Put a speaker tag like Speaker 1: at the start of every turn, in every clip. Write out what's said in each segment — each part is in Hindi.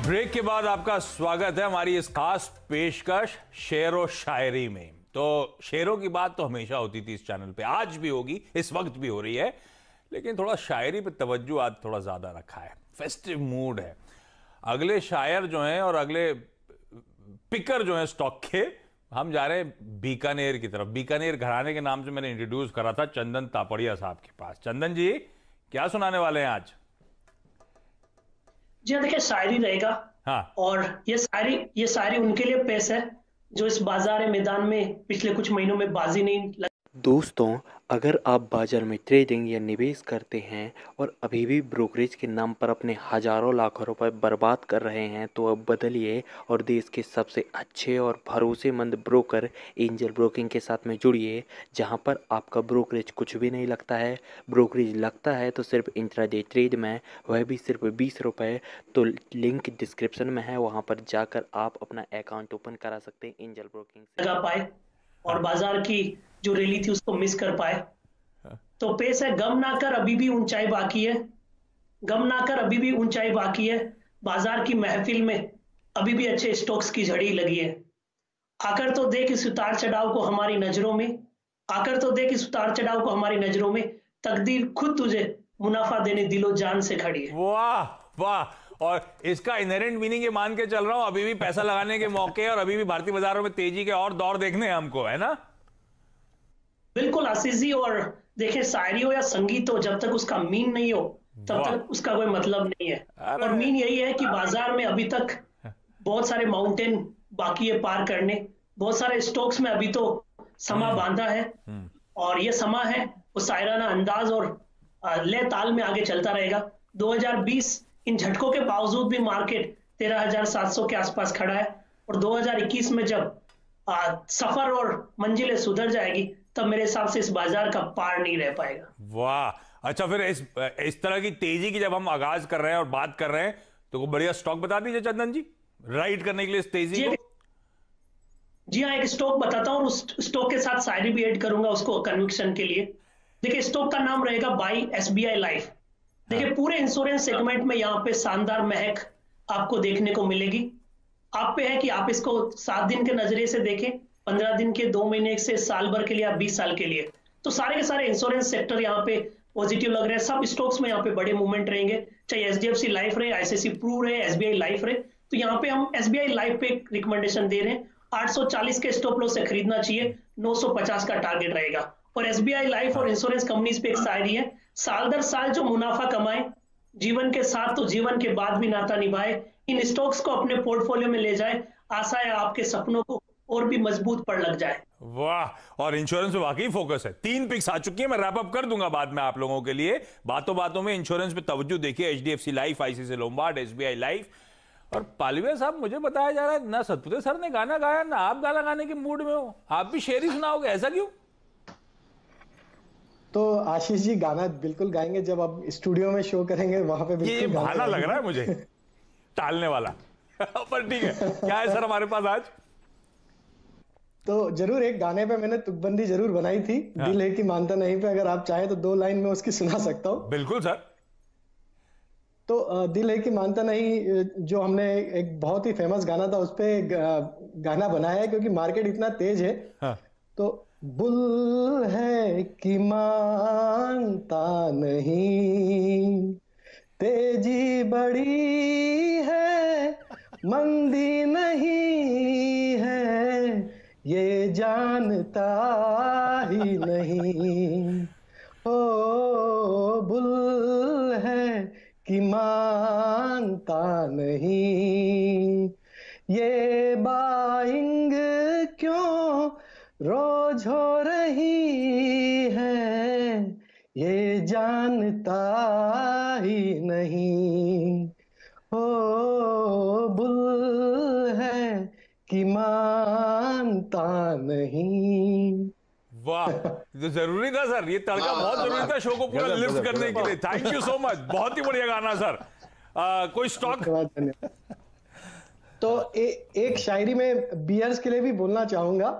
Speaker 1: ब्रेक के बाद आपका स्वागत है हमारी इस खास पेशकश शेर और शायरी में। तो शेरों की बात तो हमेशा होती थी इस चैनल पे, आज भी होगी, इस वक्त भी हो रही है, लेकिन थोड़ा शायरी पे तवज्जो आज थोड़ा ज्यादा रखा है। फेस्टिव मूड है। अगले शायर जो हैं और अगले पिकर जो हैं स्टॉक के, हम जा रहे हैं बीकानेर की तरफ। बीकानेर घराने के नाम से मैंने इंट्रोड्यूस करा था चंदन तापड़िया साहब के पास। चंदन जी क्या सुनाने वाले हैं आज?
Speaker 2: जी देखिए, शायरी रहेगा।
Speaker 1: हाँ।
Speaker 2: और ये शायरी उनके लिए पेश है जो इस बाजार मैदान में पिछले कुछ महीनों में बाजी नहीं लग।
Speaker 3: दोस्तों, अगर आप बाजार में ट्रेडिंग या निवेश करते हैं और अभी भी ब्रोकरेज के नाम पर अपने हजारों लाखों रुपए बर्बाद कर रहे हैं, तो अब बदलिए और देश के सबसे अच्छे और भरोसेमंद ब्रोकर एंजल ब्रोकिंग के साथ में जुड़िए, जहां पर आपका ब्रोकरेज कुछ भी नहीं लगता है। ब्रोकरेज लगता है तो सिर्फ इंट्राडे ट्रेड में, वह भी सिर्फ 20 रुपये। तो लिंक डिस्क्रिप्शन में है, वहाँ पर जाकर आप अपना अकाउंट ओपन करा सकते हैं एंजल ब्रोकिंग से।
Speaker 2: लगा पाए और बाजार की जो रैली थी उसको मिस कर पाए। तो पेश है गम ना कर अभी भी ऊंचाई बाकी है, गम ना कर अभी भी ऊंचाई बाकी है, बाजार की महफिल में अभी भी अच्छे स्टॉक्स की झड़ी लगी है। आकर तो देख इस उतार चढ़ाव को हमारी नजरों में, आकर तो देख इस उतार चढ़ाव को हमारी नजरों में, तकदीर खुद तुझे मुनाफा देने दिलो जान से खड़ी है।
Speaker 1: वाह वाह। और इसका इनहेरेंट मीनिंग ये मान के चल रहा हूं, अभी भी पैसा लगाने के मौके और अभी भी भारतीय बाजारों में तेजी के और दौर देखने हैं हमको, है ना?
Speaker 2: बिल्कुल आशीष जी। और देखिए, शायरी हो या संगीत हो, जब तक उसका मीन नहीं हो तब तक उसका कोई मतलब नहीं है। और मीन यही है कि बाजार में अभी तक बहुत सारे माउंटेन बाकी है पार करने, बहुत सारे स्टॉक्स में अभी तो समा बांधा है, और ये समा है वो शायराना अंदाज और ले ताल में आगे चलता रहेगा। 2020 इन झटकों के बावजूद भी मार्केट 13,700 के आसपास खड़ा है, और 2021 में जब सफर और मंजिलें सुधर जाएगी तब मेरे हिसाब से इस बाजार का पार नहीं रह पाएगा।
Speaker 1: वाह। अच्छा, फिर इस तरह की तेजी की जब हम आगाज कर रहे हैं और बात कर रहे हैं, तो कोई बढ़िया स्टॉक बता दीजिए चंदन जी, राइड करने के लिए इस तेजी को।
Speaker 2: जी हाँ, एक स्टॉक बताता हूँ और उस स्टॉक के साथ शायरी भी ऐड करूंगा उसको कन्विक्शन के लिए। देखिए, स्टॉक का नाम रहेगा बाई एसबीआई लाइफ। देखिए, पूरे इंश्योरेंस सेगमेंट में यहाँ पे शानदार महक आपको देखने को मिलेगी। आप पे है कि आप इसको 7 दिन के नजरिए से देखें, 15 दिन के, 2 महीने से, साल भर के लिए, 20 साल के लिए। तो सारे के सारे इंश्योरेंस सेक्टर यहाँ पे पॉजिटिव लग रहे हैं। सब स्टॉक्स में यहाँ पे बड़े मूवमेंट रहेंगे, चाहे एचडीएफसी लाइफ रहे, आईसीआईसी प्रू रहे, एसबीआई लाइफ रहे। तो यहाँ पे हम एसबीआई लाइफ पे रिकमेंडेशन दे रहे हैं। 840 के स्टॉप लॉस से खरीदना चाहिए, 950 का टारगेट रहेगा। और एसबीआई लाइफ और इंश्योरेंस कंपनीज पे एक शायरी है, साल दर साल जो मुनाफा कमाए, जीवन के साथ तो जीवन के बाद भी नाता निभाए, इन स्टॉक्स को अपने पोर्टफोलियो में ले जाए, आशा है आपके सपनों को और भी मजबूत पड़ लग जाए।
Speaker 1: वाह। और इंश्योरेंस पे वाकई फोकस है। 3 पिक्स आ चुकी है, मैं रैप अप कर दूंगा बाद में आप लोगों के लिए। बातों बातों में इंश्योरेंस पे तवज्जो देखिए, HDFC life, ICICI Lombard, SBI life. और पालवे साहब, मुझे बताया जा रहा है ना सतपुते सर ने गाना गाया ना आप गाना गाने के मूड में हो, आप भी शेर ही सुनाओगे, ऐसा क्यों?
Speaker 4: तो आशीष जी, गाना बिल्कुल गाएंगे, जब आप स्टूडियो में शो करेंगे वहां पे
Speaker 1: ये बहाना लग रहा है मुझे टालने वाला पर ठीक है, क्या है सर हमारे पास आज?
Speaker 4: तो जरूर एक गाने पे मैंने तुकबंदी जरूर बनाई थी,
Speaker 1: हाँ।
Speaker 4: दिल है कि मानता नहीं पे, अगर आप चाहें तो 2 लाइन में उसकी सुना सकता हूँ।
Speaker 1: बिल्कुल सर।
Speaker 4: तो दिल है कि मानता नहीं जो हमने एक बहुत ही फेमस गाना था, उस पे गाना बनाया है, क्योंकि मार्केट इतना तेज है।
Speaker 1: हाँ।
Speaker 4: तो बुल है कि मानता नहीं, तेजी बड़ी है मंदी नहीं है, ये जानता ही नहीं। ओ बुल है कि मानता नहीं, ये बाइंग क्यों रोज हो रही है, ये जानता ही नहीं। ओ बुल है कि मानता नहीं।
Speaker 1: वाह, तो जरूरी था सर, ये तड़का बहुत जरूरी था शो को पूरा लिफ्ट करने के लिए। थैंक यू सो मच, बहुत ही बढ़िया गाना सर। कोई स्टॉक?
Speaker 4: तो एक शायरी में बियर्स के लिए भी बोलना चाहूंगा।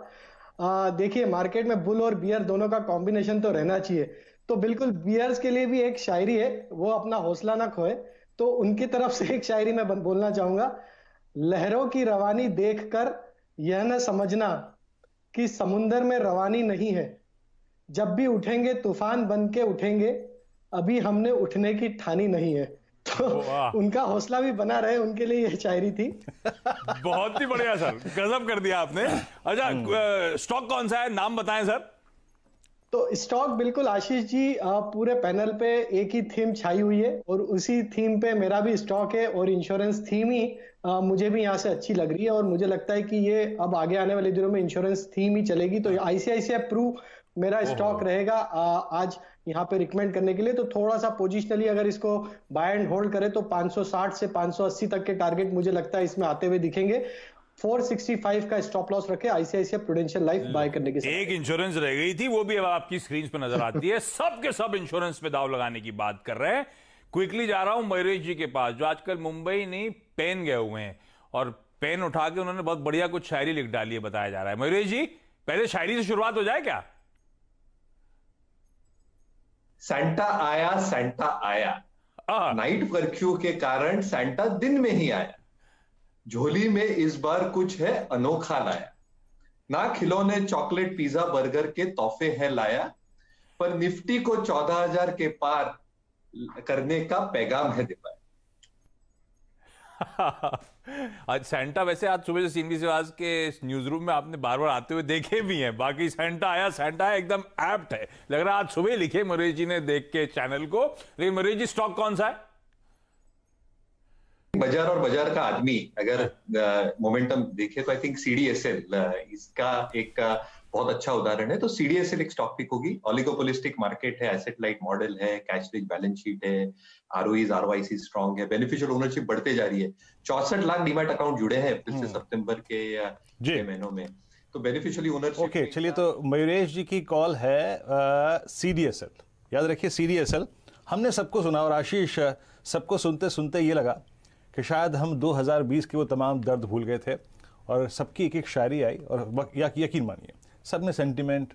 Speaker 4: देखिए, मार्केट में बुल और बियर दोनों का कॉम्बिनेशन तो रहना चाहिए, तो बिल्कुल बियर्स के लिए भी एक शायरी है, वो अपना हौसला ना खोए। तो उनकी तरफ से एक शायरी मैं बोलना चाहूंगा। लहरों की रवानी देखकर यह न समझना कि समुंदर में रवानी नहीं है, जब भी उठेंगे तूफान बन के उठेंगे, अभी हमने उठने की ठानी नहीं है। तो उनका हौसला भी बना रहे, उनके लिए यह शायरी थी।
Speaker 1: बहुत ही बढ़िया सर, गजब कर दिया आपने। अच्छा, स्टॉक कौन सा है, नाम बताएं सर।
Speaker 4: तो स्टॉक बिल्कुल आशीष जी, पूरे पैनल पे एक ही थीम छाई हुई है और उसी थीम पे मेरा भी स्टॉक है, और इंश्योरेंस थीम ही मुझे भी यहाँ से अच्छी लग रही है, और मुझे लगता है कि ये अब आगे आने वाले दिनों में इंश्योरेंस थीम ही चलेगी। तो आईसीआईसीआई प्रू मेरा स्टॉक रहेगा आज यहाँ पे रिकमेंड करने के लिए। तो थोड़ा सा पोजिशनली अगर इसको बाय एंड होल्ड करें तो 560 से 580 तक के टारगेट मुझे लगता है इसमें आते हुए दिखेंगे। 465 का स्टॉप लॉस रखे, आईसीआईसीआई प्रूडेंशियल लाइफ बाय करने के साथ।
Speaker 1: एक इंश्योरेंस रह गई थी, वो भी अब आपकी स्क्रीन पे नजर आती है। सब के सब इंश्योरेंस पे दाव लगाने की बात कर रहे हैं। क्विकली जा रहा हूं मयूरेश जी के पास, जो आजकल मुंबई नहीं पेन गए हुए हैं, और पेन उठा के उन्होंने बहुत बढ़िया कुछ शायरी लिख डाली है, बताया जा रहा है। मयूरेश जी, पहले शायरी से शुरुआत हो जाए क्या?
Speaker 5: सैंटा आया, नाइट कर्फ्यू के कारण सैंटा दिन में ही आया। झोली में इस बार कुछ है अनोखा लाया, ना खिलौने चॉकलेट पिज्जा बर्गर के तोहफे है लाया, पर निफ्टी को 14,000 के पार करने का पैगाम है दिपाया।
Speaker 1: आज सैंटा वैसे आज सुबह से सीएनबीसी आज के न्यूज रूम में आपने बार बार आते हुए देखे भी हैं। बाकी सैंटा आया एकदम एप्ट है, लग रहा है आज सुबह लिखे मयूरेश जी ने देख के चैनल को। लेकिन मयूरेश जी, स्टॉक कौन सा है?
Speaker 5: बाजार और बाजार का आदमी अगर मोमेंटम देखे तो आई थिंक सीडीएसएल इसका एक बहुत अच्छा उदाहरण है। तो सीडीएसएल एक स्टॉक पिक होगी। ऑलिगोपोलिस्टिक मार्केट है, एसेट लाइट मॉडल है, कैश रिच बैलेंस शीट है, आरओईज आरओआईसी स्ट्रांग है, बेनिफिशियल ओनरशिप बढ़ते जा रही है। 64 लाख डीमैट अकाउंट जुड़े हैं अप्रैल से सितंबर के महीनों में। तो बेनिफिशियली ओनरशिप।
Speaker 6: ओके, चलिए, तो मयूरेश जी की कॉल है सीडीएसएल। याद रखिए सीडीएसएल हमने सबको सुना, और आशीष सबको सुनते सुनते ये लगा कि शायद हम 2020 के वो तमाम दर्द भूल गए थे, और सबकी एक एक शायरी आई, और यकीन मानिए सब में सेंटिमेंट